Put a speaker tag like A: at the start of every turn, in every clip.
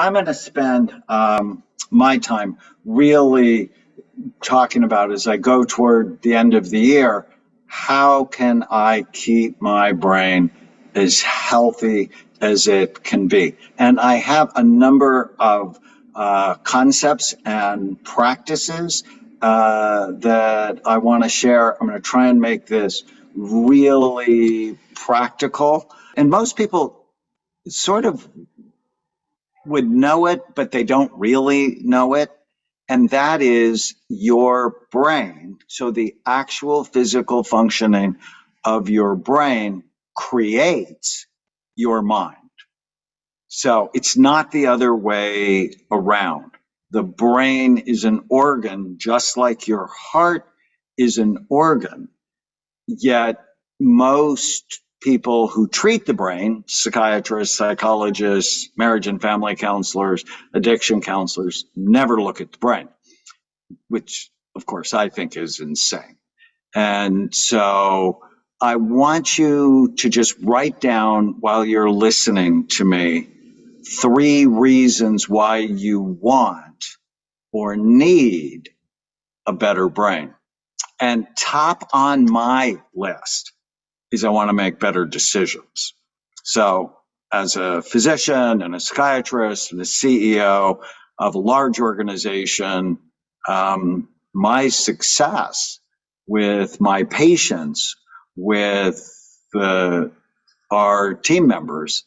A: I'm going to spend my time really talking about, as I go toward the end of the year, how can I keep my brain as healthy as it can be? And I have a number of concepts and practices that I want to share. I'm going to try and make this really practical. And most people sort of would know it, but they don't really know it. And that is your brain. So the actual physical functioning of your brain creates your mind. So it's not the other way around. The brain is an organ, just like your heart is an organ. Yet most people who treat the brain, psychiatrists, psychologists, marriage and family counselors, addiction counselors, never look at the brain, which of course I think is insane. And so I want you to just write down while you're listening to me 3 reasons why you want or need a better brain. And top on my list is I want to make better decisions. So as a physician and a psychiatrist and a CEO of a large organization, my success with my patients, with our team members,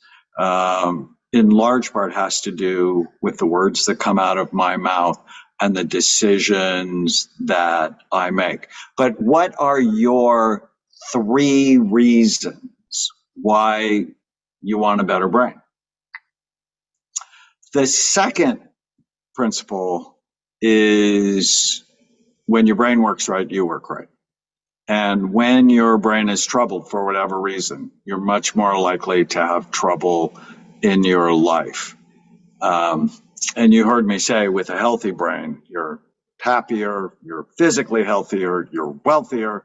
A: in large part has to do with the words that come out of my mouth and the decisions that I make. But what are your 3 reasons why you want a better brain? The second principle is when your brain works right, you work right. And when your brain is troubled for whatever reason, you're much more likely to have trouble in your life. And you heard me say, with a healthy brain, you're happier, you're physically healthier, you're wealthier,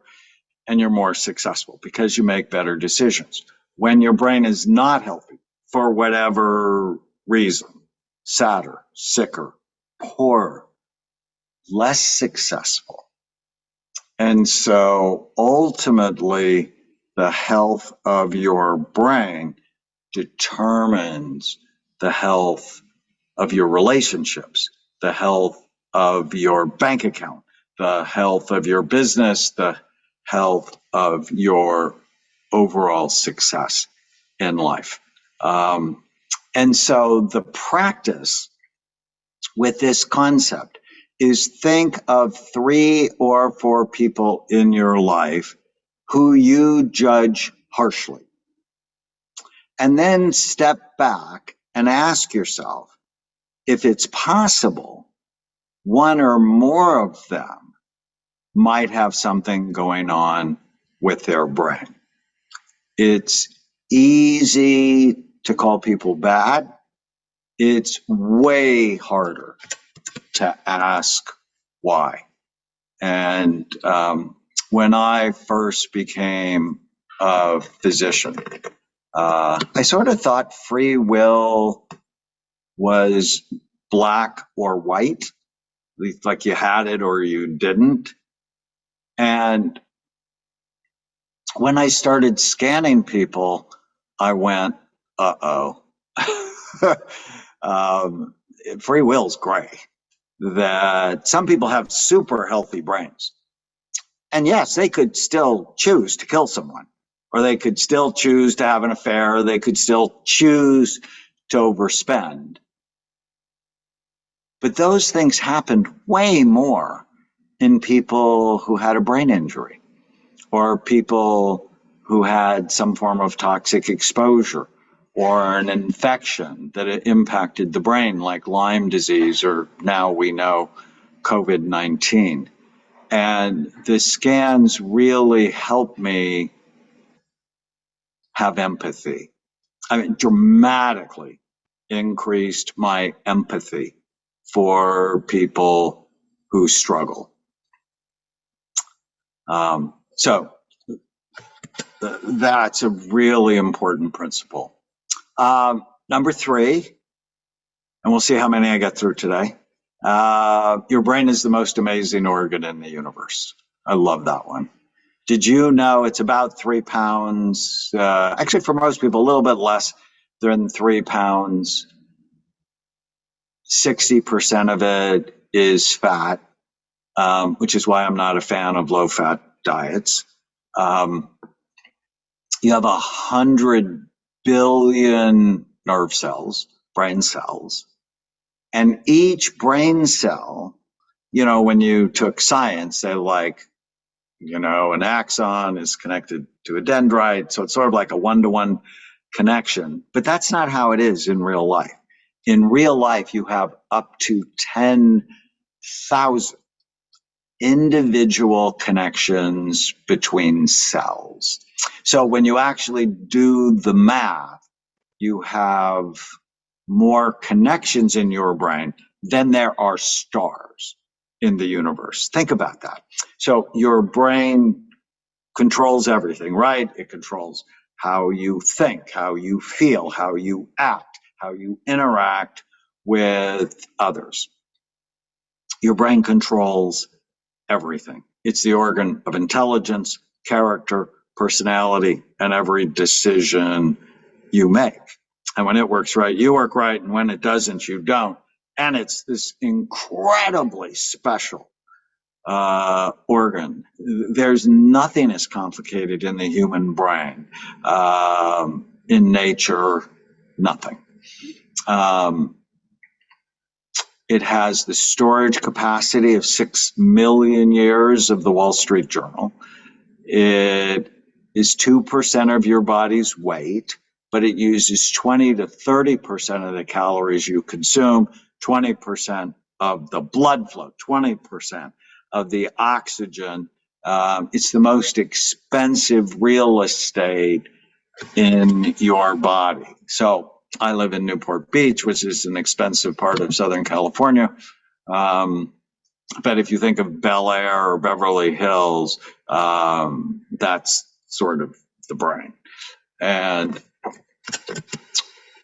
A: and you're more successful because you make better decisions. When your brain is not healthy, for whatever reason, sadder, sicker, poorer, less successful. And so ultimately, the health of your brain determines the health of your relationships, the health of your bank account, the health of your business, the health of your overall success in life. And so the practice with this concept is think of 3 or 4 people in your life who you judge harshly. And then step back and ask yourself, if it's possible, one or more of them might have something going on with their brain. It's easy to call people bad. It's way harder to ask why. And when I first became a physician, I sort of thought free will was black or white, like you had it or you didn't. And when I started scanning people, I went, uh-oh. Free will's gray. That some people have super healthy brains. And yes, they could still choose to kill someone, or they could still choose to have an affair, or they could still choose to overspend. But those things happened way more in people who had a brain injury, or people who had some form of toxic exposure, or an infection that impacted the brain, like Lyme disease, or now we know COVID-19. And the scans really helped me have empathy. I mean, dramatically increased my empathy for people who struggle. So that's a really important principle. Number 3, and we'll see how many I get through today. Your brain is the most amazing organ in the universe. I love that one. Did you know it's about 3 pounds? Actually, for most people, a little bit less than 3 pounds. 60% of it is fat, which is why I'm not a fan of low-fat diets. You have 100 billion nerve cells, brain cells, and each brain cell, when you took science, they an axon is connected to a dendrite, so it's sort of like a one-to-one connection. But that's not how it is in real life. In real life, you have up to 10,000 individual connections between cells. So when you actually do the math, you have more connections in your brain than there are stars in the universe. Think about that. So your brain controls everything, right? It controls how you think, how you feel, how you act, how you interact with others. Your brain controls everything. It's the organ of intelligence, character, personality, and every decision you make. And when it works right, you work right, and when it doesn't, you don't. And it's this incredibly special organ. There's nothing as complicated in the human brain. In nature, nothing. It has the storage capacity of 6 million years of the Wall Street Journal. It is 2% of your body's weight, but it uses 20 to 30% of the calories you consume, 20% of the blood flow, 20% of the oxygen. It's the most expensive real estate in your body. So I live in Newport Beach, which is an expensive part of Southern California. But if you think of Bel Air or Beverly Hills, that's sort of the brain. And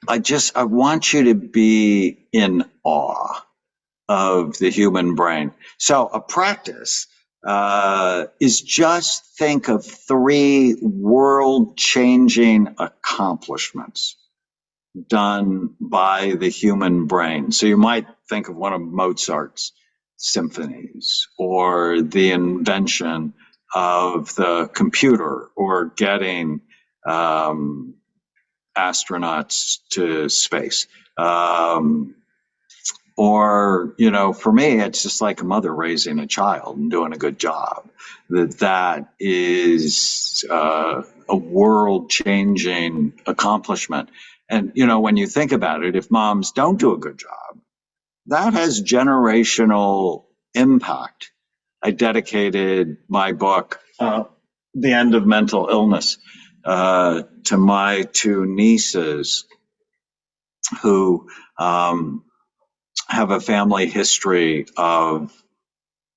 A: I want you to be in awe of the human brain. So a practice is just think of 3 world-changing accomplishments done by the human brain. So you might think of one of Mozart's symphonies, or the invention of the computer, or getting astronauts to space. Or, for me, it's just like a mother raising a child and doing a good job. That is a world-changing accomplishment. And, when you think about it, if moms don't do a good job, that has generational impact. I dedicated my book, The End of Mental Illness, to my 2 nieces who have a family history of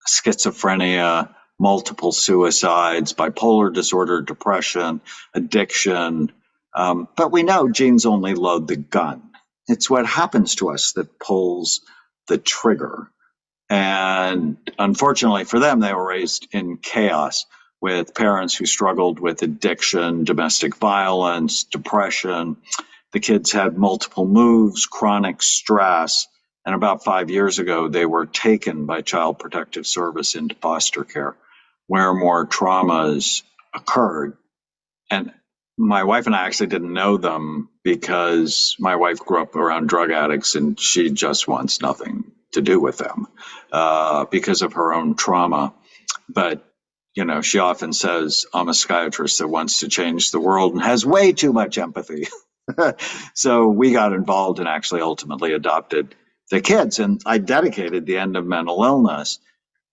A: schizophrenia, multiple suicides, bipolar disorder, depression, addiction. But we know genes only load the gun. It's what happens to us that pulls the trigger. And unfortunately for them, they were raised in chaos with parents who struggled with addiction, domestic violence, depression. The kids had multiple moves, chronic stress. And about 5 years ago, they were taken by Child Protective Service into foster care, where more traumas occurred. And my wife and I actually didn't know them because my wife grew up around drug addicts, and she just wants nothing to do with them because of her own trauma. But, she often says, I'm a psychiatrist that wants to change the world and has way too much empathy. So we got involved and actually ultimately adopted the kids. And I dedicated The End of Mental Illness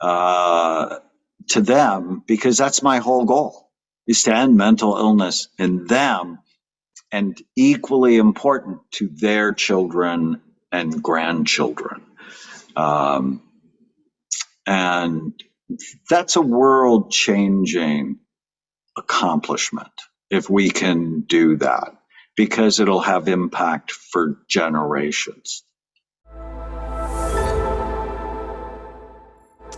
A: to them because that's my whole goal, is to end mental illness in them, and equally important to their children and grandchildren. And that's a world-changing accomplishment if we can do that, because it'll have impact for generations.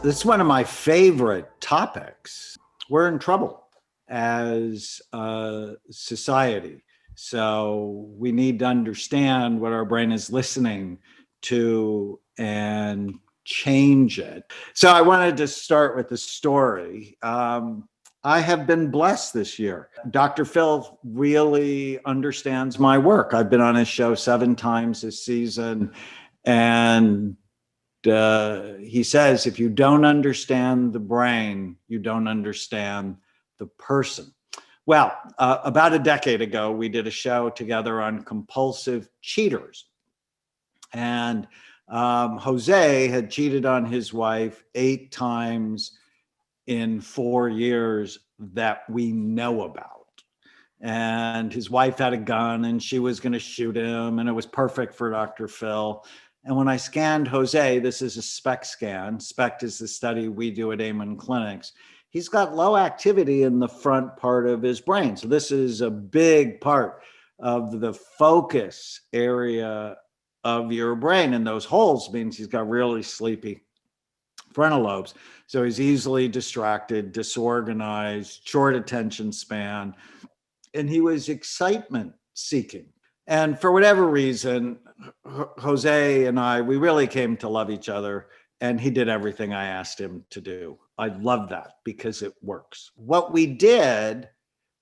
B: This is one of my favorite topics. We're in trouble as a society. So we need to understand what our brain is listening to and change it. So I wanted to start with a story. I have been blessed this year. Dr. Phil really understands my work. I've been on his show 7 times this season, and he says, if you don't understand the brain, you don't understand the person. Well, about a decade ago, we did a show together on compulsive cheaters. And Jose had cheated on his wife 8 times in 4 years that we know about. And his wife had a gun and she was going to shoot him, and it was perfect for Dr. Phil. And when I scanned Jose, this is a SPECT scan. SPECT is the study we do at Amen Clinics. He's got low activity in the front part of his brain. So this is a big part of the focus area of your brain. And those holes means he's got really sleepy frontal lobes. So he's easily distracted, disorganized, short attention span. And he was excitement seeking. And for whatever reason, Jose and I, we really came to love each other, and he did everything I asked him to do. I love that because it works. What we did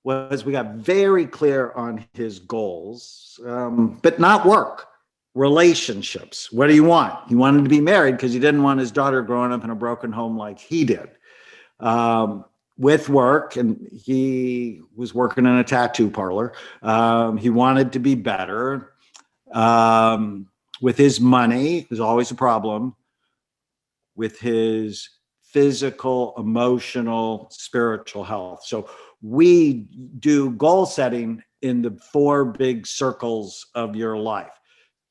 B: was we got very clear on his goals, but not work, relationships. What do you want? He wanted to be married because he didn't want his daughter growing up in a broken home like he did. With work, and he was working in a tattoo parlor. He wanted to be better. With his money, there's always a problem. With his physical, emotional, spiritual health. So we do goal setting in the 4 big circles of your life: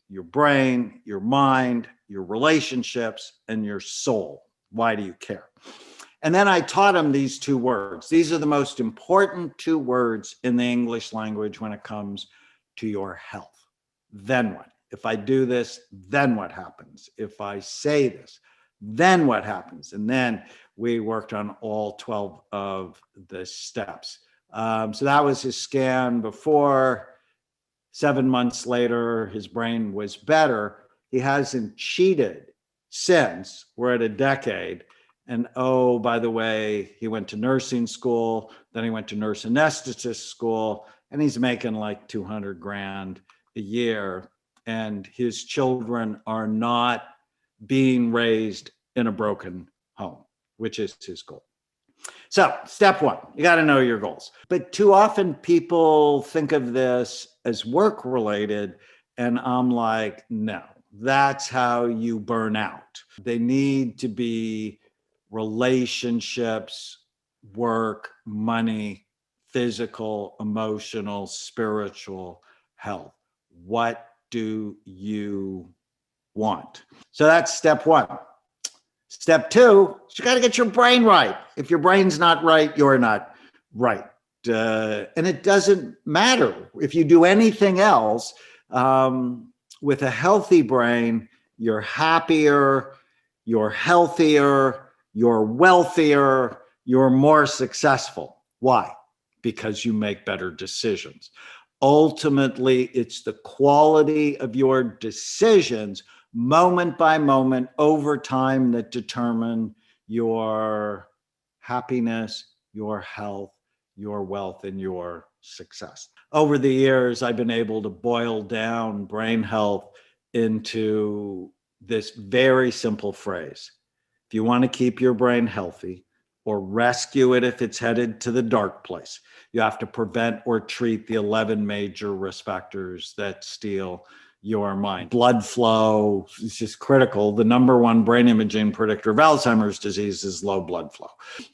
B: your brain, your mind, your relationships, and your soul. Why do you care? And then I taught him these 2 words. These are the most important 2 words in the English language when it comes to your health. Then what? If I do this, then what happens? If I say this, then what happens? And then we worked on all 12 of the steps. So that was his scan before. 7 months later, his brain was better. He hasn't cheated since. We're at a decade. And oh, by the way, he went to nursing school, then he went to nurse anesthetist school, and he's making like 200 grand a year. And his children are not being raised in a broken home, which is his goal. So step 1, you got to know your goals. But too often people think of this as work related. And I'm like, no, that's how you burn out. They need to be relationships, work, money, physical, emotional, spiritual health. What do you want? So that's step 1. Step 2, you got to get your brain right. If your brain's not right, you're not right. And it doesn't matter if you do anything else. With a healthy brain, you're happier, you're healthier, you're wealthier, you're more successful. Why? Because you make better decisions. Ultimately, it's the quality of your decisions, moment by moment, over time, that determine your happiness, your health, your wealth, and your success. Over the years, I've been able to boil down brain health into this very simple phrase. If you want to keep your brain healthy or rescue it if it's headed to the dark place, you have to prevent or treat the 11 major risk factors that steal your mind. Blood flow is just critical. The number 1 brain imaging predictor of Alzheimer's disease is low blood flow.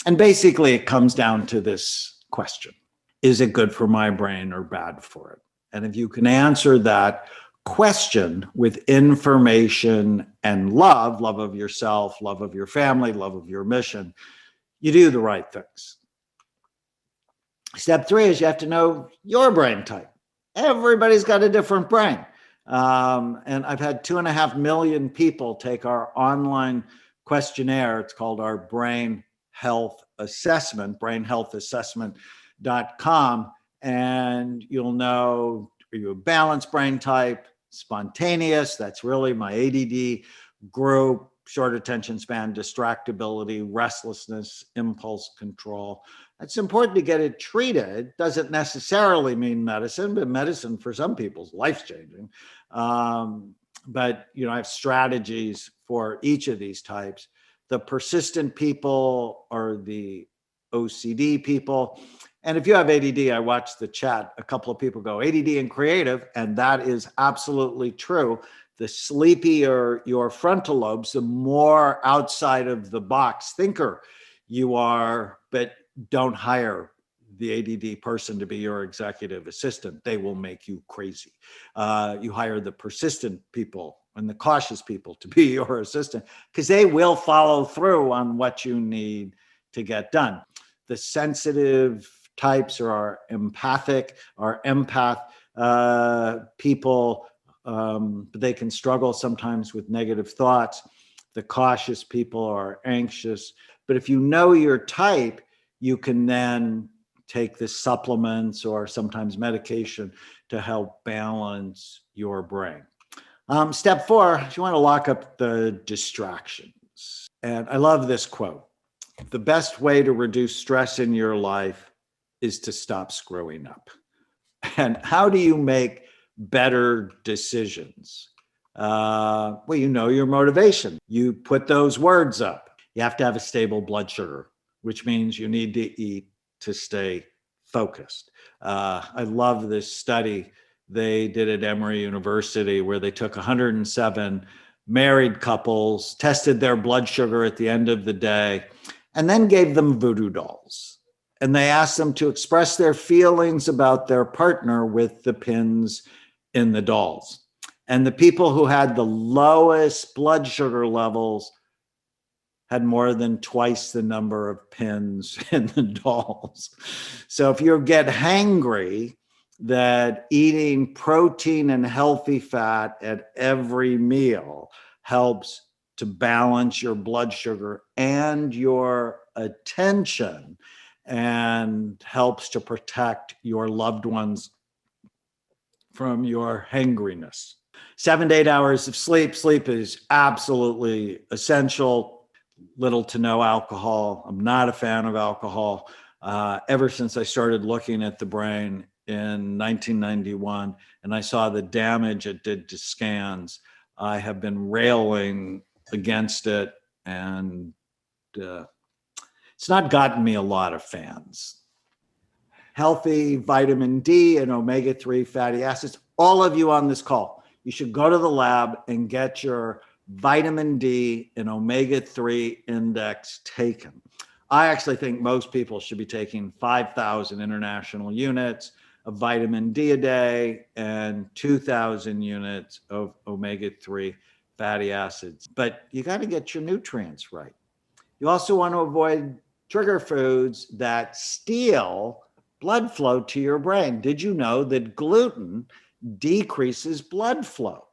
B: And basically it comes down to this question: is it good for my brain or bad for it? And if you can answer that question with information and love of yourself, love of your family, love of your mission, you do the right things. Step 3 is you have to know your brain type. Everybody's got a different brain. And I've had 2.5 million people take our online questionnaire. It's called our Brain Health Assessment, brainhealthassessment.com. And you'll know, are you a balanced brain type, spontaneous? That's really my ADD group, short attention span, distractibility, restlessness, impulse control. It's important to get it treated. Doesn't necessarily mean medicine, but medicine for some people is life-changing. But I have strategies for each of these types. The persistent people are the OCD people. And if you have ADD, I watched the chat, a couple of people go ADD and creative, and that is absolutely true. The sleepier your frontal lobes, the more outside of the box thinker you are, but don't hire the ADD person to be your executive assistant. They will make you crazy. You hire the persistent people and the cautious people to be your assistant, because they will follow through on what you need to get done. The sensitive types are empathic, are empath people, but they can struggle sometimes with negative thoughts. The cautious people are anxious. But if you know your type, you can then take the supplements or sometimes medication to help balance your brain. Step 4, you want to lock up the distractions. And I love this quote. The best way to reduce stress in your life is to stop screwing up. And how do you make better decisions? Well, you know your motivation. You put those words up. You have to have a stable blood sugar, which means you need to eat to stay focused. I love this study they did at Emory University where they took 107 married couples, tested their blood sugar at the end of the day, and then gave them voodoo dolls. And they asked them to express their feelings about their partner with the pins in the dolls. And the people who had the lowest blood sugar levels had more than twice the number of pins in the dolls. So if you get hangry, that eating protein and healthy fat at every meal helps to balance your blood sugar and your attention and helps to protect your loved ones from your hangriness. 7 to 8 hours of sleep. Sleep is absolutely essential. Little to no alcohol. I'm not a fan of alcohol. Ever since I started looking at the brain in 1991 and I saw the damage it did to scans, I have been railing against it, and it's not gotten me a lot of fans. Healthy vitamin D and omega-3 fatty acids. All of you on this call, you should go to the lab and get your vitamin D and omega-3 index taken. I actually think most people should be taking 5,000 international units of vitamin D a day and 2,000 units of omega-3 fatty acids. But you got to get your nutrients right. You also want to avoid trigger foods that steal blood flow to your brain. Did you know that gluten decreases blood flow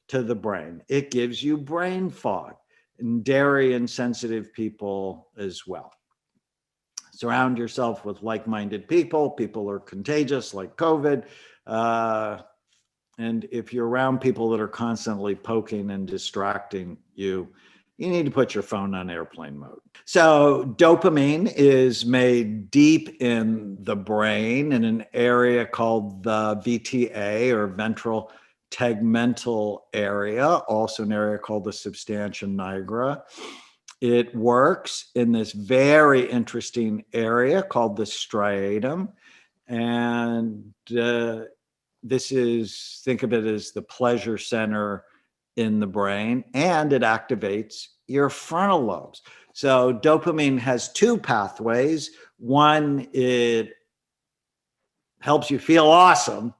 B: to the brain? It gives you brain fog, and dairy insensitive people as well. Surround yourself with like-minded people. People are contagious, like COVID. And if you're around people that are constantly poking and distracting you, you need to put your phone on airplane mode. So dopamine is made deep in the brain in an area called the VTA, or ventral tegmental area, also an area called the substantia nigra. It works in this very interesting area called the striatum. And this is, think of it as the pleasure center in the brain, and it activates your frontal lobes. So dopamine has two pathways. One, it helps you feel awesome,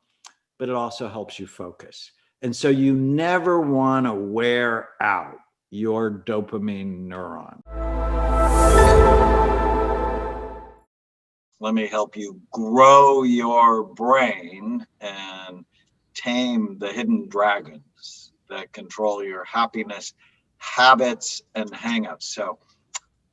B: but it also helps you focus. And so you never want to wear out your dopamine neuron.
A: Let me help you grow your brain and tame the hidden dragons that control your happiness habits and hangups. So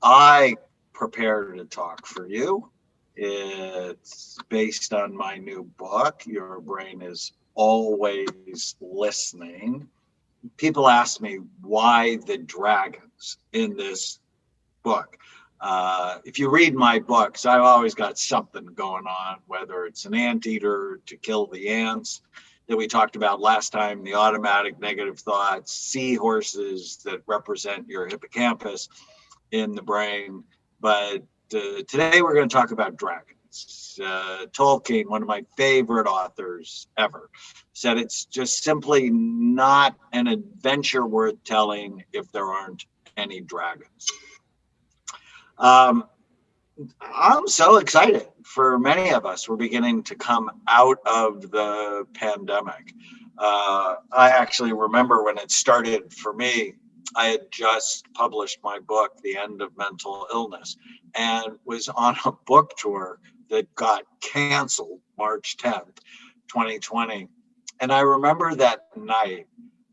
A: I prepared a talk for you. It's based on my new book, Your Brain is Always Listening. People ask me why the dragons in this book. If you read my books, I've always got something going on, whether it's an anteater to kill the ants that we talked about last time, the automatic negative thoughts, seahorses that represent your hippocampus in the brain. But today we're going to talk about dragons. Tolkien, one of my favorite authors ever, said it's just simply not an adventure worth telling if there aren't any dragons. I'm so excited for many of us. We're beginning to come out of the pandemic. I actually remember when it started for me, I had just published my book, The End of Mental Illness, and was on a book tour that got canceled March 10th, 2020. And I remember that night,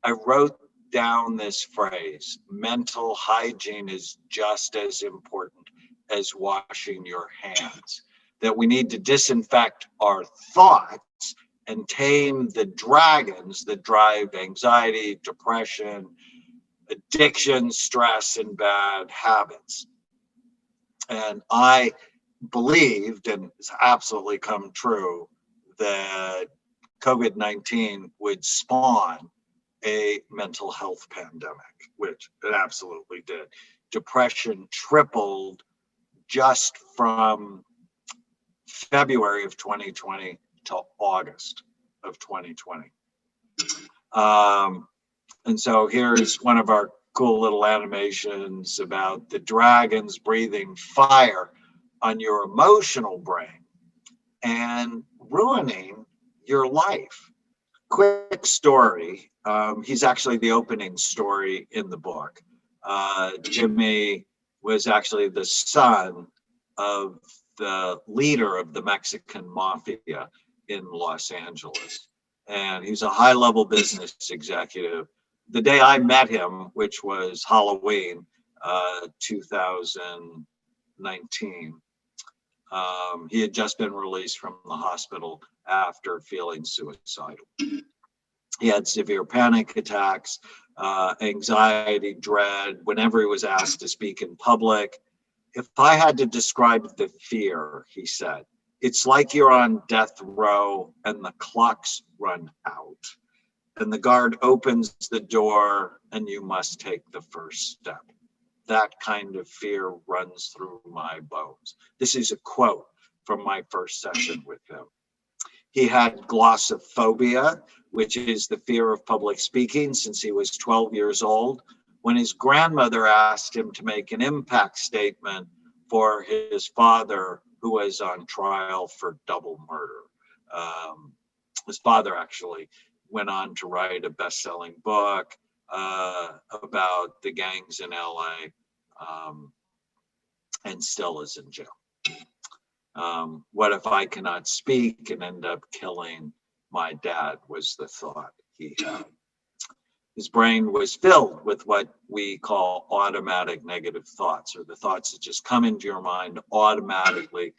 A: I wrote down this phrase: mental hygiene is just as important as washing your hands, that we need to disinfect our thoughts and tame the dragons that drive anxiety, depression, addiction, stress, and bad habits. And I believed, and it's absolutely come true, that COVID-19 would spawn a mental health pandemic, which it absolutely did. Depression tripled just from February of 2020 to August of 2020. And so here's one of our cool little animations about the dragons breathing fire on your emotional brain and ruining your life. Quick story. He's actually the opening story in the book. Jimmy was actually the son of the leader of the Mexican mafia in Los Angeles. And he's a high-level business executive. The day I met him, which was Halloween 2019, he had just been released from the hospital after feeling suicidal. He had severe panic attacks, anxiety, dread, whenever he was asked to speak in public. If I had to describe the fear, he said, it's like you're on death row and the clocks run out and the guard opens the door and you must take the first step. That kind of fear runs through my bones. This is a quote from my first session with him. He had glossophobia, which is the fear of public speaking, since he was 12 years old, when his grandmother asked him to make an impact statement for his father, who was on trial for double murder. His father actually went on to write a best-selling book about the gangs in LA, and still is in jail. What if I cannot speak and end up killing my dad, was the thought he had. His brain was filled with what we call automatic negative thoughts, or the thoughts that just come into your mind automatically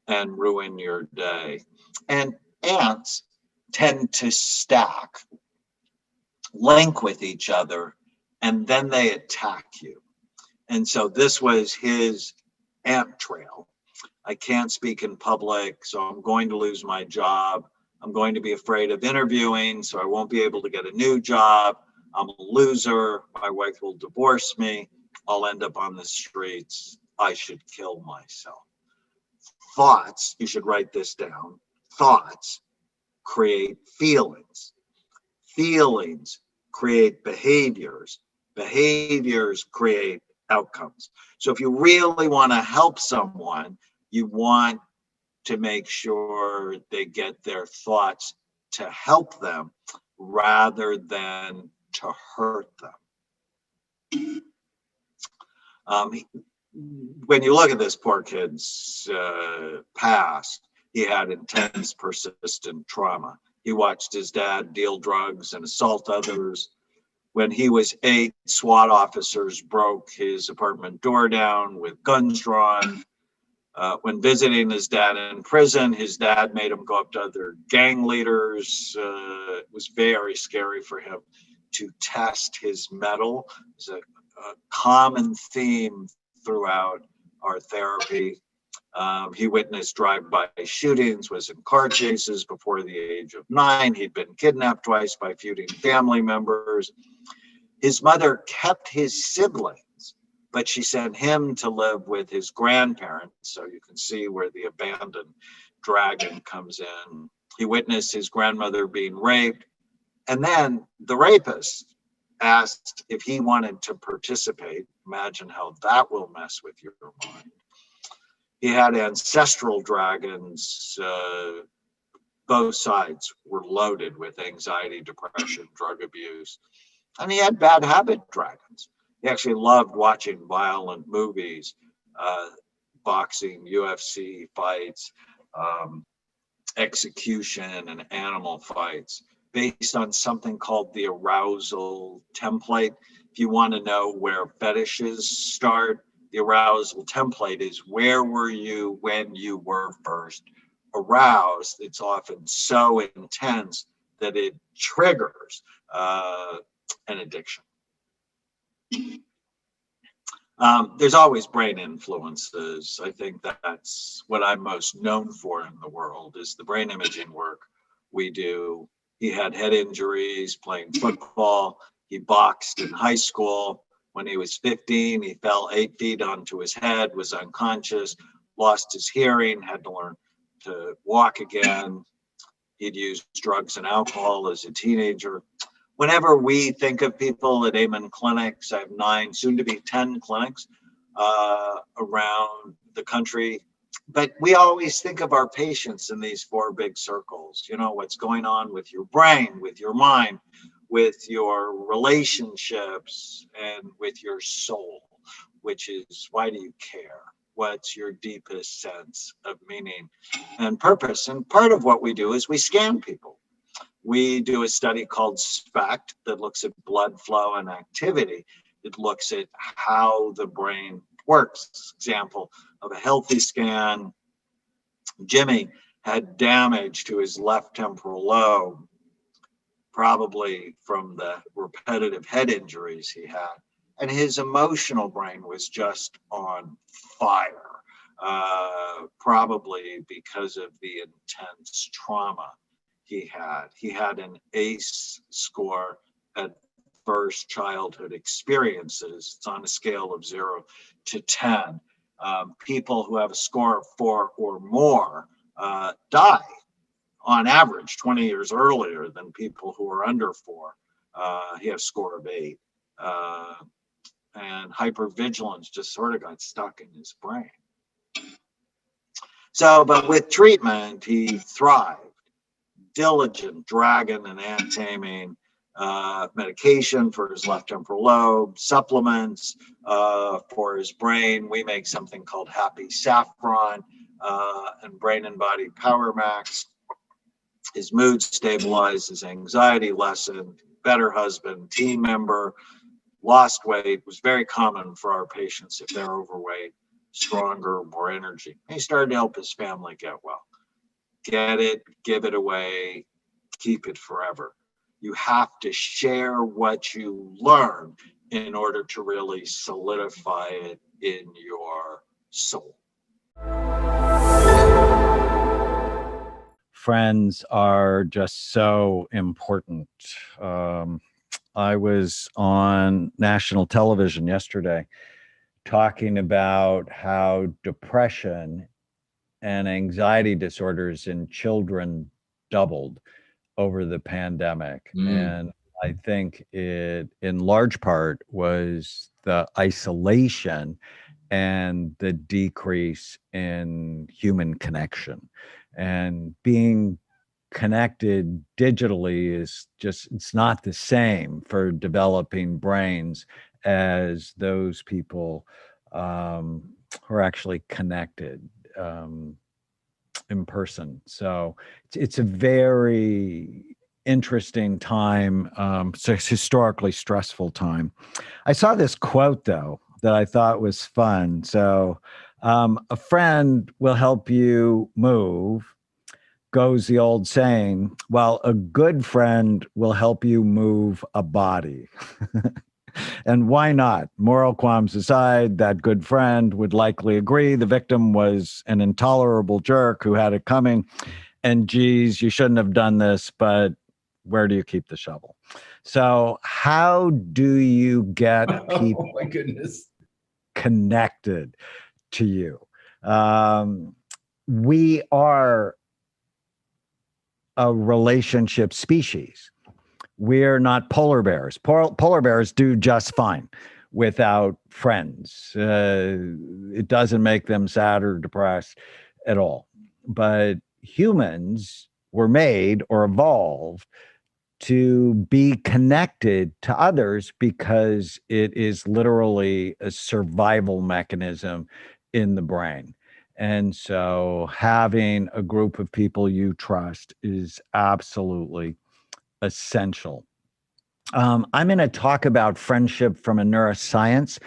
A: and ruin your day. And ants tend to stack, link with each other, and then they attack you. And so this was his ant trail. I can't speak in public, so I'm going to lose my job. I'm going to be afraid of interviewing, so I won't be able to get a new job. I'm a loser. My wife will divorce me. I'll end up on the streets. I should kill myself. Thoughts, you should write this down. Thoughts create feelings. Feelings create behaviors. Behaviors create outcomes. So if you really want to help someone, you want to make sure they get their thoughts to help them rather than to hurt them. When you look at this poor kid's past, he had intense, persistent trauma. He watched his dad deal drugs and assault others. When he was 8, SWAT officers broke his apartment door down with guns drawn. When visiting his dad in prison, his dad made him go up to other gang leaders. It was very scary for him to test his mettle. It's a common theme throughout our therapy. He witnessed drive-by shootings, was in car chases before the age of 9. He'd been kidnapped twice by feuding family members. His mother kept his siblings, but she sent him to live with his grandparents. So you can see where the abandoned dragon comes in. He witnessed his grandmother being raped. And then the rapist asked if he wanted to participate. Imagine how that will mess with your mind. He had ancestral dragons. Both sides were loaded with anxiety, depression, drug abuse. And he had bad habit dragons. He actually loved watching violent movies, boxing, UFC fights, execution, and animal fights based on something called the arousal template. If you want to know where fetishes start, the arousal template is where were you when you were first aroused. It's often so intense that it triggers an addiction. There's always brain influences. I think that's what I'm most known for in the world is the brain imaging work we do. He had head injuries playing football. He boxed in high school. When he was 15, he fell 8 feet onto his head, was unconscious, lost his hearing, had to learn to walk again. He'd used drugs and alcohol as a teenager. Whenever we think of people at Amen clinics, I have 9, soon to be 10 clinics around the country. But we always think of our patients in these 4 big circles. You know, what's going on with your brain, with your mind, with your relationships, and with your soul, which is, why do you care? What's your deepest sense of meaning and purpose? And part of what we do is we scan people. We do a study called SPECT that looks at blood flow and activity. It looks at how the brain works. Example of a healthy scan, Jimmy had damage to his left temporal lobe, probably from the repetitive head injuries he had. And his emotional brain was just on fire, probably because of the intense trauma he had. He had an ACE score at first childhood experiences. It's on a scale of 0 to 10. People who have a score of 4 or more die on average 20 years earlier than people who are under 4. He had a score of 8. And hypervigilance just sort of got stuck in his brain. So, but with treatment, he thrived. Diligent dragon and ant taming, medication for his left temporal lobe, supplements for his brain. We make something called Happy Saffron and Brain and Body Power Max. His mood stabilized, his anxiety lessened, better husband, team member, lost weight. It was very common for our patients if they're overweight, stronger, more energy. He started to help his family get well. Get it, give it away, keep it forever. You have to share what you learn in order to really solidify it in your soul.
B: Friends are just so important. I was on national television yesterday talking about how depression and anxiety disorders in children doubled over the pandemic. And I think it, in large part, was the isolation and the decrease in human connection. And being connected digitally is just, it's not the same for developing brains as those people who are actually connected in person. So it's a very interesting time. It's a historically stressful time. I saw this quote, though, that I thought was fun. So, a friend will help you move, goes the old saying, while a good friend will help you move a body. And why not? Moral qualms aside, that good friend would likely agree the victim was an intolerable jerk who had it coming. And geez, you shouldn't have done this, but where do you keep the shovel? So, how do you get people
C: Oh my goodness.
B: connected to you? We are a relationship species. We're not polar bears. Polar bears do just fine without friends. It doesn't make them sad or depressed at all. But humans were made or evolved to be connected to others because it is literally a survival mechanism in the brain. And so having a group of people you trust is absolutely essential. I'm going to talk about friendship from a neuroscience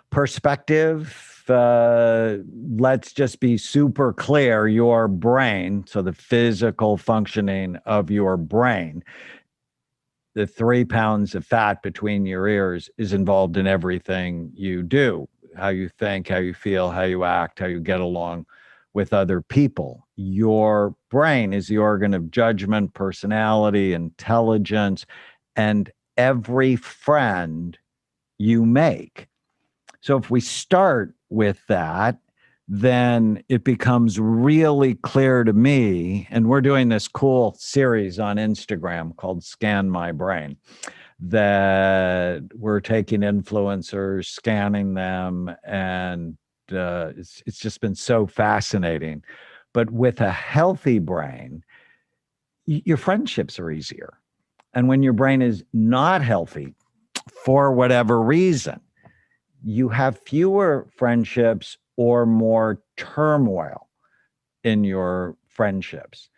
B: perspective. Let's just be super clear. Your brain, so the physical functioning of your brain, the 3 pounds of fat between your ears is involved in everything you do, how you think, how you feel, how you act, how you get along with other people. Your brain is the organ of judgment, personality, intelligence, and every friend you make. So if we start with that, then it becomes really clear to me, and we're doing this cool series on Instagram called Scan My Brain, that we're taking influencers, scanning them, and it's just been so fascinating. But with a healthy brain, your friendships are easier. And when your brain is not healthy, for whatever reason, you have fewer friendships or more turmoil in your friendships.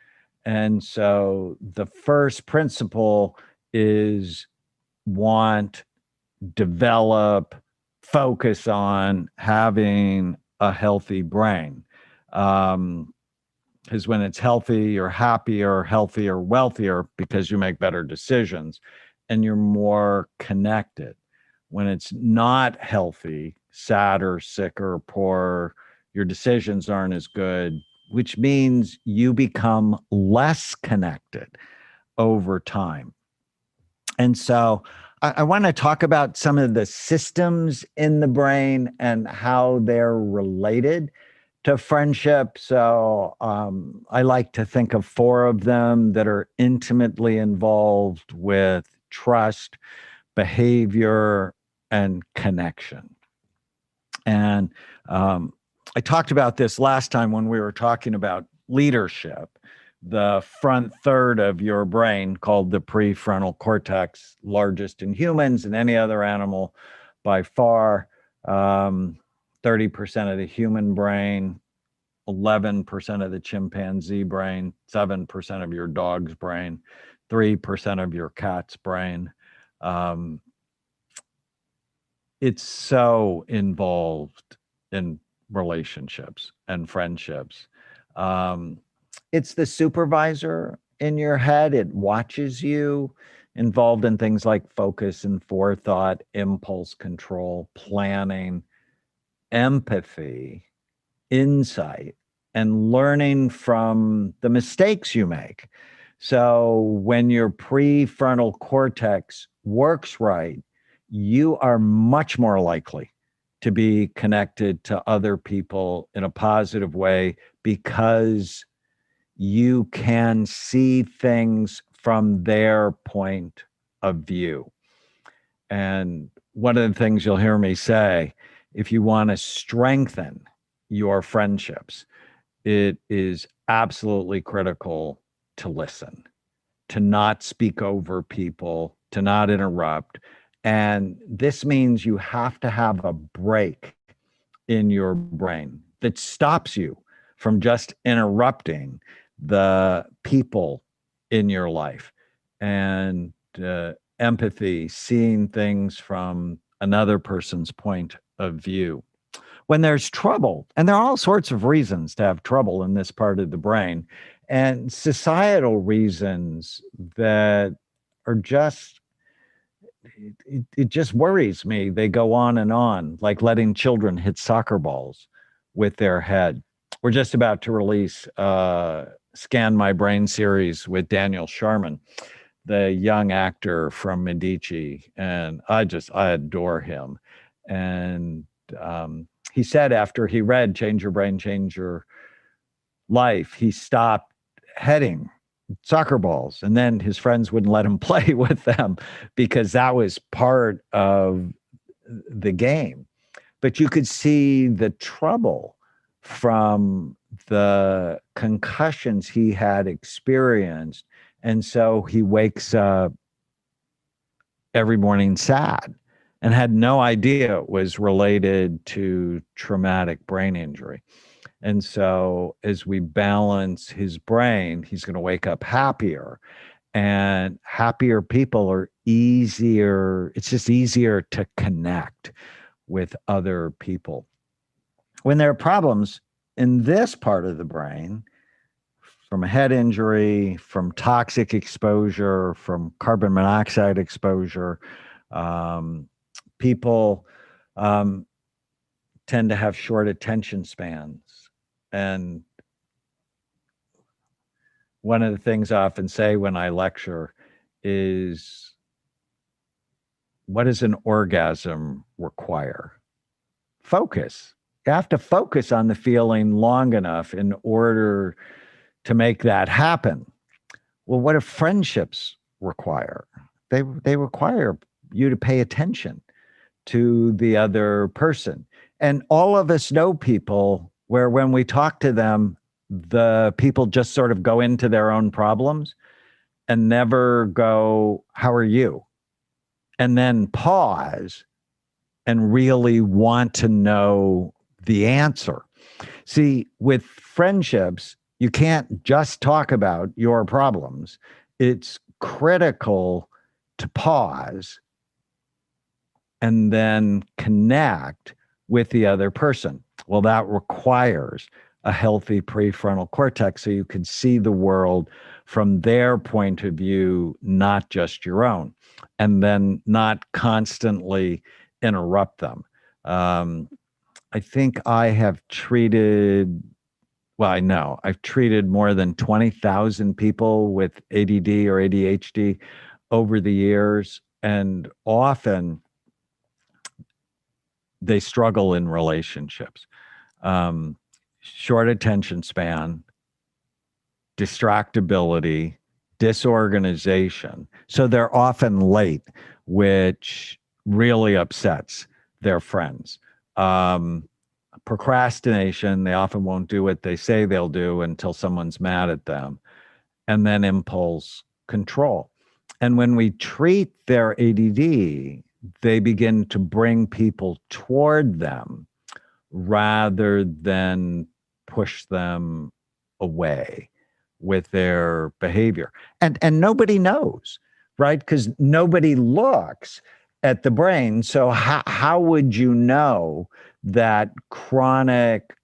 B: And so the first principle is want, develop, focus on having a healthy brain. Because when it's healthy, you're happier, healthier, wealthier because you make better decisions and you're more connected. When it's not healthy, sadder, sicker, poorer, your decisions aren't as good, which means you become less connected over time. And so I want to talk about some of the systems in the brain and how they're related to friendship. So I like to think of 4 of them that are intimately involved with trust, behavior, and connection. And I talked about this last time when we were talking about leadership. The front third of your brain, called the prefrontal cortex, largest in humans and any other animal by far. 30% of the human brain, 11% of the chimpanzee brain, 7% of your dog's brain, 3% of your cat's brain. It's so involved in relationships and friendships. It's the supervisor in your head. It watches you, involved in things like focus and forethought, impulse control, planning, empathy, insight, and learning from the mistakes you make. So when your prefrontal cortex works right, you are much more likely to be connected to other people in a positive way because you can see things from their point of view. And one of the things you'll hear me say, if you want to strengthen your friendships, it is absolutely critical to listen, to not speak over people, to not interrupt. And this means you have to have a break in your brain that stops you from just interrupting the people in your life. and empathy, seeing things from another person's point of view. When there's trouble, and there are all sorts of reasons to have trouble in this part of the brain, and societal reasons that are just, it just worries me. They go on, like letting children hit soccer balls with their head. We're just about to release Scan My Brain series with Daniel Sharman, the young actor from Medici, and I adore him. And he said after he read Change Your Brain, Change Your Life, he stopped heading soccer balls, and then his friends wouldn't let him play with them because that was part of the game. But you could see the trouble from the concussions he had experienced. And so he wakes up every morning sad and had no idea it was related to traumatic brain injury. And so as we balance his brain, he's going to wake up happier. And happier people are easier. It's just easier to connect with other people. When there are problems in this part of the brain, from a head injury, from toxic exposure, from carbon monoxide exposure, people tend to have short attention spans. And one of the things I often say when I lecture is, what does an orgasm require? Focus. You have to focus on the feeling long enough in order to make that happen. Well, what do friendships require? They require you to pay attention to the other person. And all of us know people where when we talk to them, the people just sort of go into their own problems and never go, how are you? And then pause and really want to know the answer. See, with friendships, you can't just talk about your problems. It's critical to pause and then connect with the other person. Well, that requires a healthy prefrontal cortex so you can see the world from their point of view, not just your own, and then not constantly interrupt them. I think I have treated, well, I know I've treated more than 20,000 people with ADD or ADHD over the years, and often they struggle in relationships. Short attention span, distractibility, disorganization. So they're often late, which really upsets their friends. Procrastination, they often won't do what they say they'll do until someone's mad at them. And then impulse control. And when we treat their ADD, they begin to bring people toward them rather than push them away with their behavior. And nobody knows, right? Because nobody looks at the brain. So how would you know that chronic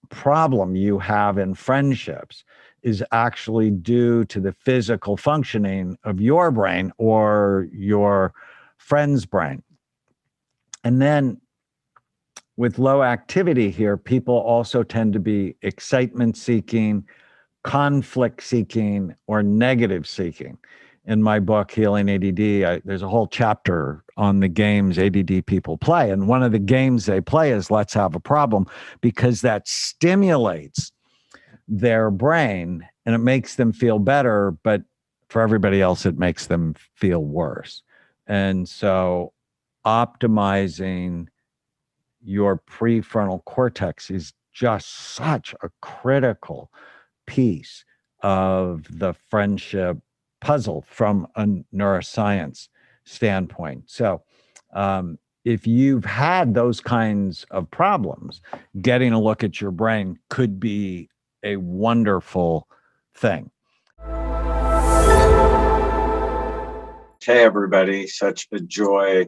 B: problem you have in friendships is actually due to the physical functioning of your brain or your friend's brain? And then with low activity here, people also tend to be excitement seeking, conflict seeking, or negative seeking. In my book, Healing ADD, there's a whole chapter on the games ADD people play. And one of the games they play is Let's Have a Problem, because that stimulates their brain and it makes them feel better. But for everybody else, it makes them feel worse. And so optimizing your prefrontal cortex is just such a critical piece of the friendship puzzle from a neuroscience standpoint. So if you've had those kinds of problems, getting a look at your brain could be a wonderful thing.
A: Hey, everybody. Such a joy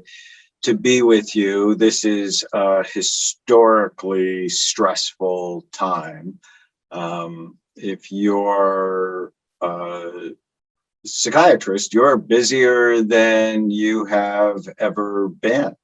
A: to be with you. This is a historically stressful time. If you're a psychiatrist, you're busier than you have ever been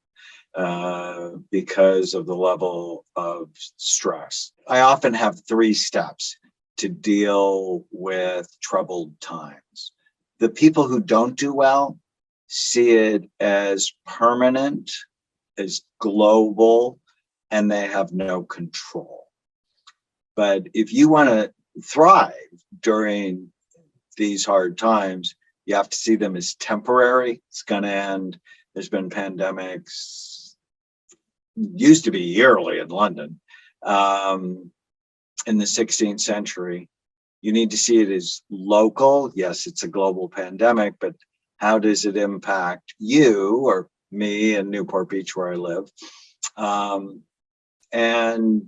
A: because of the level of stress. I often have 3 steps to deal with troubled times. The people who don't do well see it as permanent, as global, and they have no control. But if you want to thrive during these hard times, you have to see them as temporary. It's going to end. There's been pandemics, used to be yearly in London, in the 16th century. You need to see it as local. Yes, it's a global pandemic, but how does it impact you or me in Newport Beach, where I live? And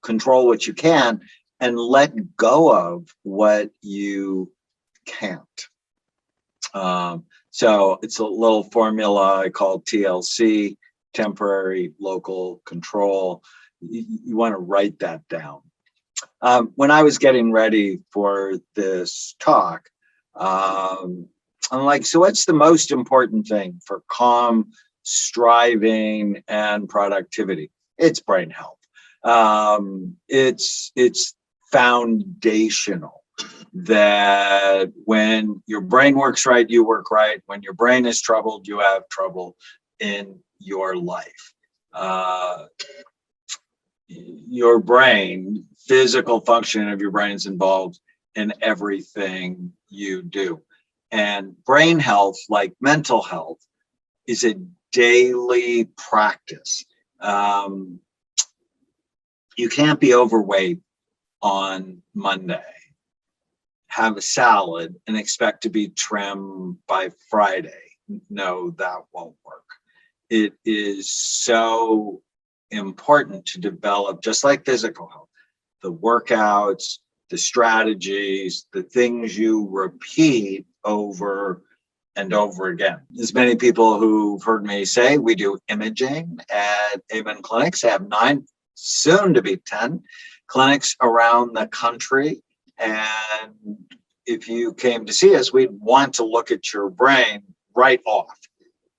A: control what you can and let go of what you can't. So it's a little formula I call TLC, temporary local control. You want to write that down. When I was getting ready for this talk, I'm like, so what's the most important thing for calm, striving, and productivity? It's brain health. It's foundational that when your brain works right, you work right. When your brain is troubled, you have trouble in your life. Your brain, physical function of your brain is involved in everything you do. And brain health, like mental health, is a daily practice. You can't be overweight on Monday, have a salad, and expect to be trim by Friday. No, that won't work. It is so important to develop, just like physical health, the workouts, the strategies, the things you repeat over and over again. As many people who've heard me say, we do imaging at Amen Clinics. I have 9, soon to be 10 clinics around the country. And if you came to see us, we'd want to look at your brain right off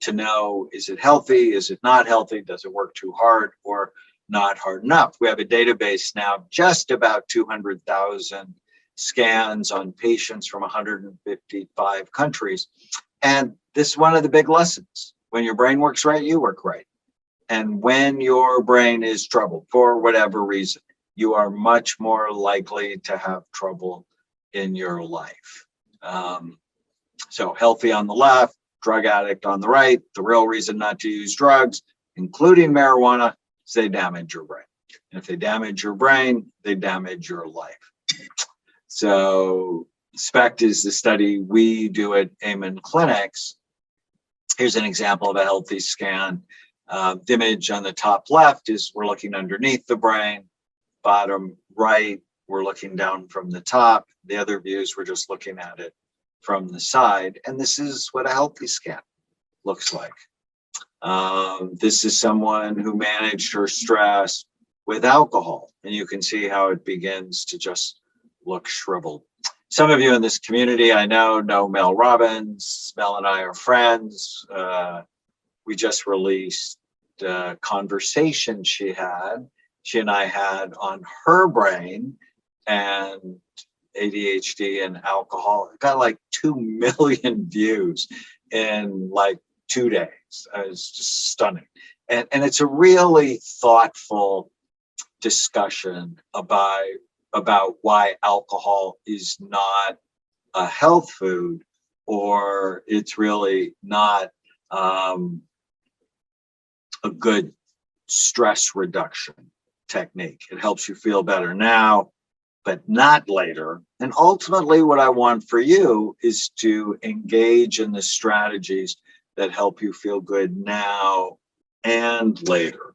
A: to know, is it healthy? Is it not healthy? Does it work too hard or not hard enough? We have a database now, just about 200,000 scans on patients from 155 countries. And this is one of the big lessons. When your brain works right, you work right. And when your brain is troubled for whatever reason, you are much more likely to have trouble in your life. So healthy on the left, drug addict on the right. The real reason not to use drugs, including marijuana, is they damage your brain. And if they damage your brain, they damage your life. So SPECT is the study we do at Amen Clinics. Here's an example of a healthy scan. The image on the top left is we're looking underneath the brain. Bottom right, we're looking down from the top. The other views, we're just looking at it from the side. And this is what a healthy scan looks like. This is someone who managed her stress with alcohol. And you can see how it begins to just look shriveled. Some of you in this community, I know Mel Robbins. Mel and I are friends. We just released a conversation she and I had on her brain and ADHD and alcohol. It got like 2 million views in like 2 days. It was just stunning. And it's a really thoughtful discussion about why alcohol is not a health food, or it's really not a good stress reduction technique. It helps you feel better now, but not later. And ultimately, what I want for you is to engage in the strategies that help you feel good now and later.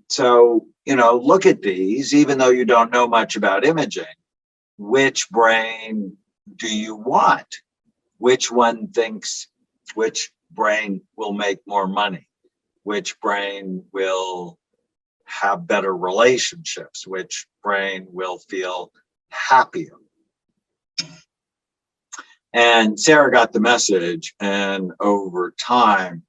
A: So, look at these, even though you don't know much about imaging. Which brain do you want? which one thinks which brain will make more money, which brain will have better relationships, which brain will feel happier. And Sarah got the message, and over time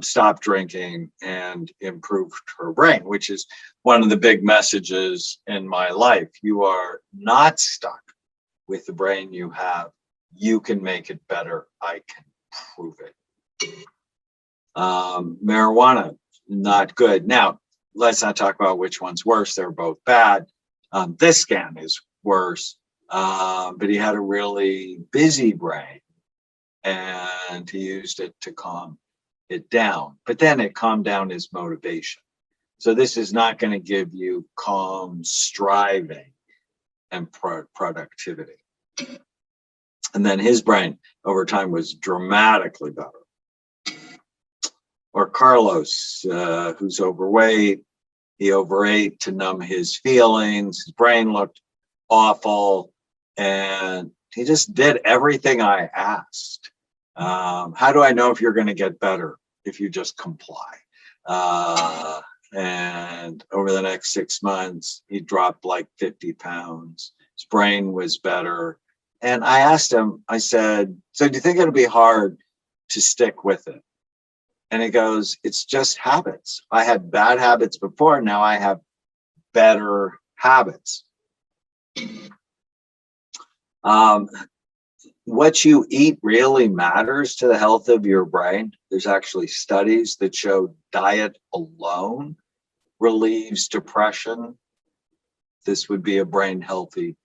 A: stopped drinking and improved her brain, which is one of the big messages in my life. You are not stuck with the brain you have. You can make it better. I can prove it. Marijuana, not good. Now, let's not talk about which one's worse. They're both bad. This scan is worse, but he had a really busy brain, and he used it to calm it down. But then it calmed down his motivation. So this is not going to give you calm striving and productivity. And then his brain over time was dramatically better. Or Carlos, who's overweight, he overate to numb his feelings. His brain looked awful, and he just did everything I asked. How do I know if you're going to get better? If you just comply. And over the next 6 months, he dropped like 50 pounds. His brain was better. And I asked him, I said, so do you think it'll be hard to stick with it? And he goes, it's just habits. I had bad habits before. Now I have better habits. What you eat really matters to the health of your brain. There's actually studies that show diet alone relieves depression. This would be a brain healthy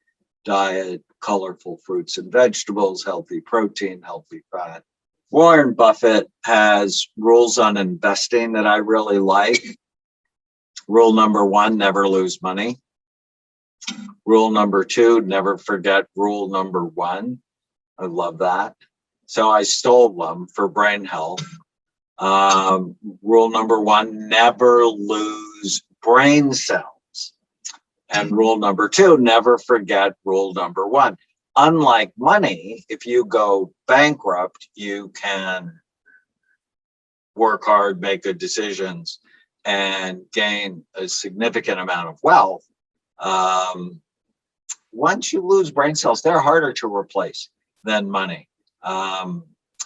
A: diet, colorful fruits and vegetables, healthy protein, healthy fat. Warren Buffett has rules on investing that I really like. Rule number 1, never lose money. Rule number 2, never forget rule number 1. I love that. So I stole them for brain health. Rule number 1, never lose brain cells. And rule number 2, never forget rule number 1. Unlike money, if you go bankrupt, you can work hard, make good decisions, and gain a significant amount of wealth. Once you lose brain cells, they're harder to replace than money.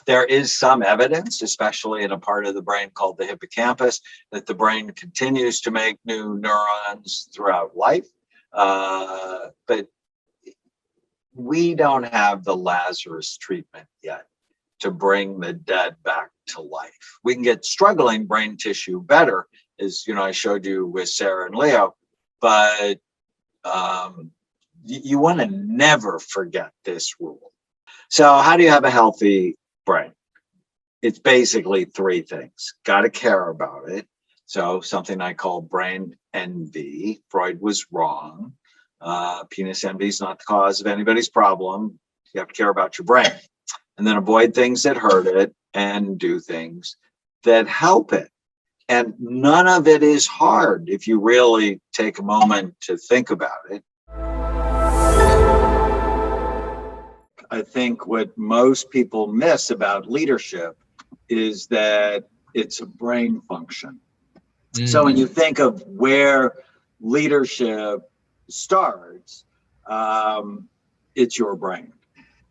A: There is some evidence, especially in a part of the brain called the hippocampus, that the brain continues to make new neurons throughout life. But we don't have the Lazarus treatment yet to bring the dead back to life. We can get struggling brain tissue better, as I showed you with Sarah and Leo, but you want to never forget this rule. So how do you have a healthy brain? It's basically 3 things. Got to care about it. So something I call brain envy. Freud was wrong. Penis envy is not the cause of anybody's problem. You have to care about your brain. And then avoid things that hurt it and do things that help it. And none of it is hard if you really take a moment to think about it. I think what most people miss about leadership is that it's a brain function. So when you think of where leadership starts, it's your brain.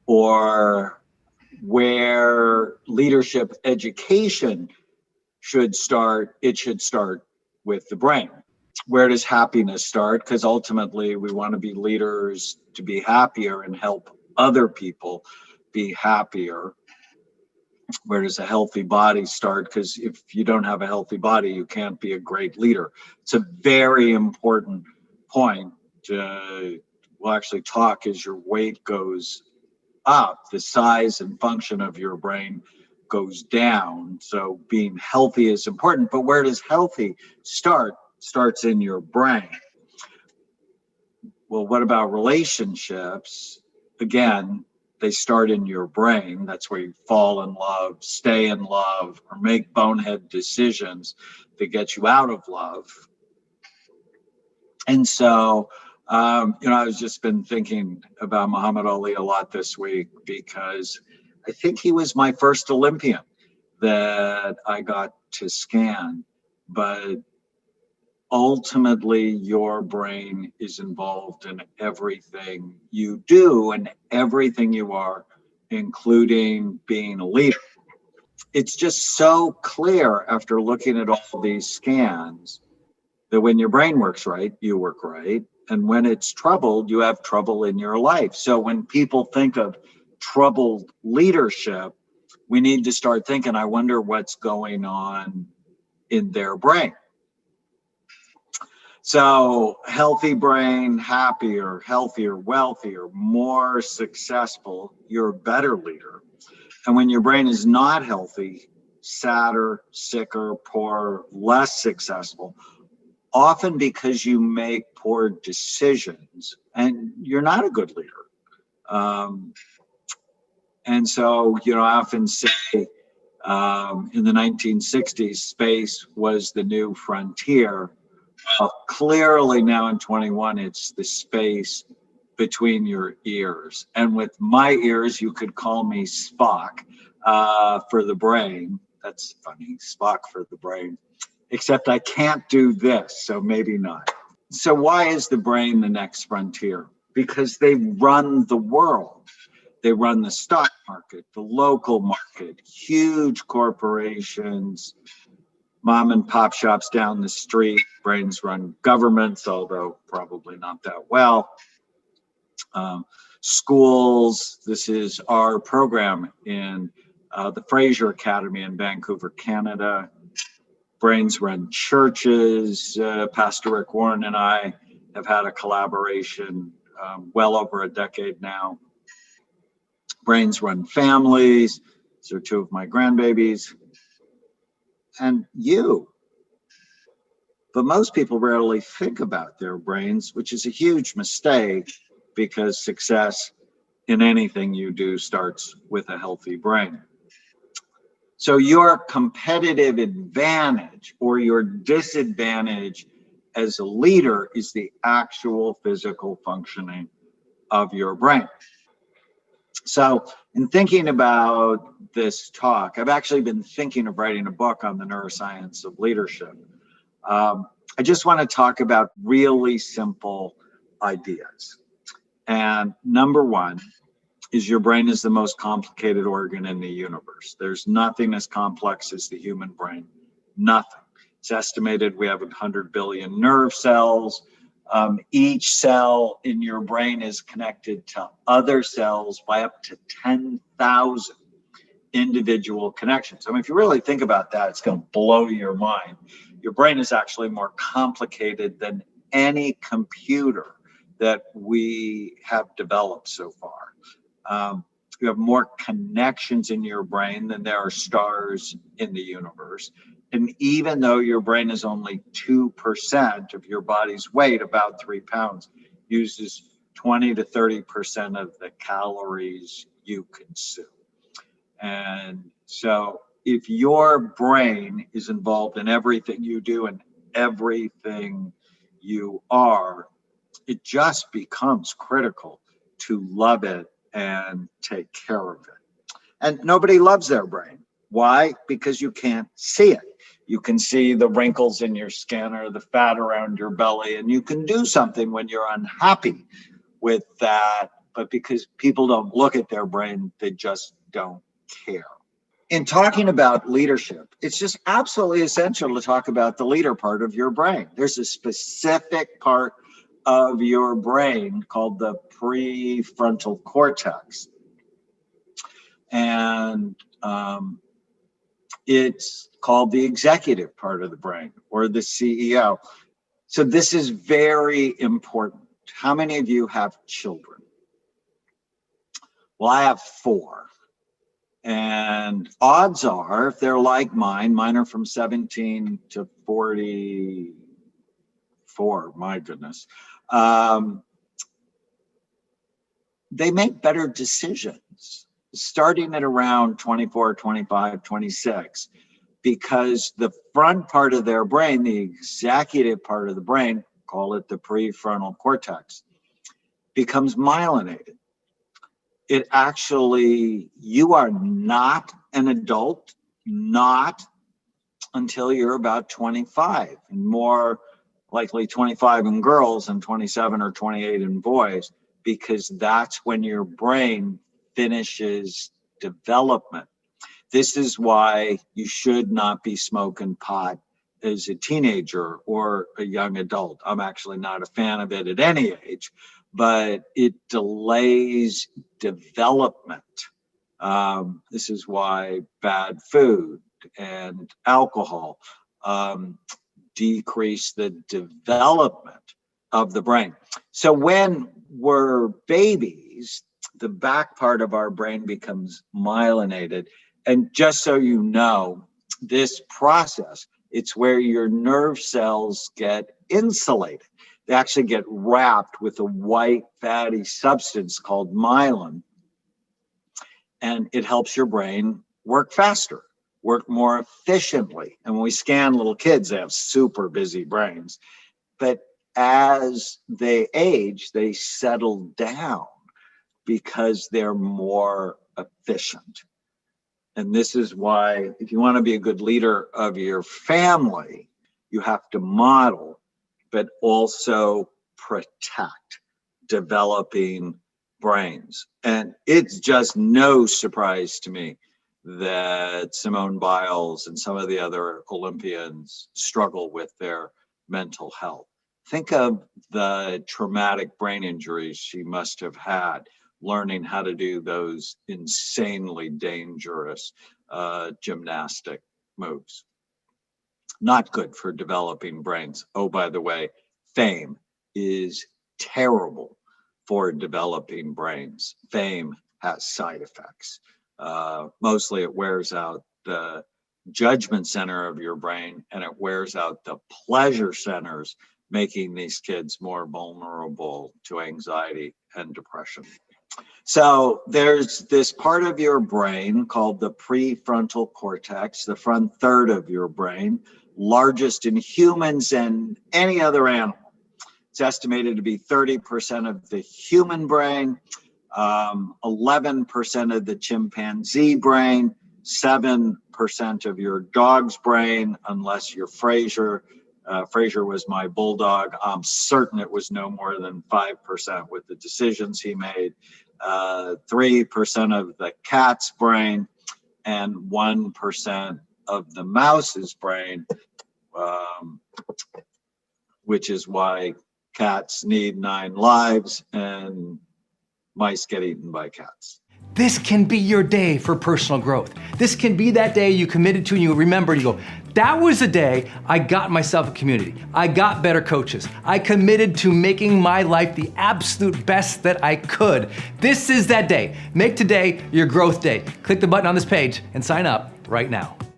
A: Or where leadership education should start, it should start with the brain. Where does happiness start? Because ultimately we want to be leaders to be happier and help other people be happier. Where does a healthy body start? Because if you don't have a healthy body, you can't be a great leader. It's a very important point. We'll actually talk as your weight goes up, the size and function of your brain goes down. So being healthy is important, but where does healthy start? Starts in your brain. Well, what about relationships? Again, they start in your brain. That's where you fall in love, stay in love, or make bonehead decisions that get you out of love. And so, I've just been thinking about Muhammad Ali a lot this week because I think he was my first Olympian that I got to scan. But ultimately, your brain is involved in everything you do and everything you are, including being a leader. It's just so clear after looking at all these scans that when your brain works right, you work right. And when it's troubled, you have trouble in your life. So when people think of troubled leadership, we need to start thinking, I wonder what's going on in their brain. So healthy brain, happier, healthier, wealthier, more successful, you're a better leader. And when your brain is not healthy, sadder, sicker, poorer, less successful, often because you make poor decisions and you're not a good leader. And so, I often say in the 1960s, space was the new frontier. Clearly now in 21, it's the space between your ears. And with my ears, you could call me Spock for the brain. That's funny, Spock for the brain. Except I can't do this, so maybe not. So why is the brain the next frontier? Because they run the world. They run the stock market, the local market, huge corporations, mom and pop shops down the street. Brains run governments, although probably not that well. Schools, this is our program in the Fraser Academy in Vancouver, Canada. Brains run churches. Pastor Rick Warren and I have had a collaboration well over a decade now. Brains run families. These are two of my grandbabies. And you. But most people rarely think about their brains, which is a huge mistake because success in anything you do starts with a healthy brain. So your competitive advantage or your disadvantage as a leader is the actual physical functioning of your brain. So in thinking about this talk, I've actually been thinking of writing a book on the neuroscience of leadership. I just want to talk about really simple ideas. And number one is your brain is the most complicated organ in the universe. There's nothing as complex as the human brain, nothing. It's estimated we have 100 billion nerve cells. Each cell in your brain is connected to other cells by up to 10,000 individual connections. I mean, if you really think about that, it's going to blow your mind. Your brain is actually more complicated than any computer that we have developed so far. You have more connections in your brain than there are stars in the universe. And even though your brain is only 2% of your body's weight, about 3 pounds, uses 20 to 30% of the calories you consume. And so if your brain is involved in everything you do and everything you are, it just becomes critical to love it and take care of it. And nobody loves their brain. Why? Because you can't see it. You can see the wrinkles in your skin or the fat around your belly, and you can do something when you're unhappy with that. But because people don't look at their brain, they just don't care. In talking about leadership, it's just absolutely essential to talk about the leader part of your brain. There's a specific part of your brain called the prefrontal cortex. And it's called the executive part of the brain, or the CEO. So this is very important. How many of you have children? Well, I have 4. And odds are, if they're like mine are from 17 to 44, my goodness. They make better decisions starting at around 24, 25, 26, because the front part of their brain, the executive part of the brain, call it the prefrontal cortex, becomes myelinated. it actually, you are not an adult, not until you're about 25, and more likely 25 in girls and 27 or 28 in boys, because that's when your brain finishes development. This is why you should not be smoking pot as a teenager or a young adult. I'm actually not a fan of it at any age, but it delays development. This is why bad food and alcohol decrease the development of the brain. So when we're babies, the back part of our brain becomes myelinated. And just so you know, this process, it's where your nerve cells get insulated. They actually get wrapped with a white fatty substance called myelin, and it helps your brain work faster, work more efficiently. And when we scan little kids, they have super busy brains. But as they age, they settle down because they're more efficient. And this is why, if you want to be a good leader of your family, you have to model, but also protect developing brains. And it's just no surprise to me that Simone Biles and some of the other Olympians struggle with their mental health. Think of the traumatic brain injuries she must have had learning how to do those insanely dangerous gymnastic moves. Not good for developing brains. Oh, by the way, fame is terrible for developing brains. Fame has side effects. Mostly it wears out the judgment center of your brain, and it wears out the pleasure centers, making these kids more vulnerable to anxiety and depression. So there's this part of your brain called the prefrontal cortex, the front third of your brain, largest in humans and any other animal. It's estimated to be 30% of the human brain, 11% of the chimpanzee brain, 7% of your dog's brain, unless you're Fraser. Fraser was my bulldog. I'm certain it was no more than 5% with the decisions he made. 3% of the cat's brain and 1% of the mouse's brain, which is why cats need 9 lives and mice get eaten by cats.
C: This can be your day for personal growth. This can be that day you committed to and you remember and you go, that was the day I got myself a community. I got better coaches. I committed to making my life the absolute best that I could. This is that day. Make today your growth day. Click the button on this page and sign up right now.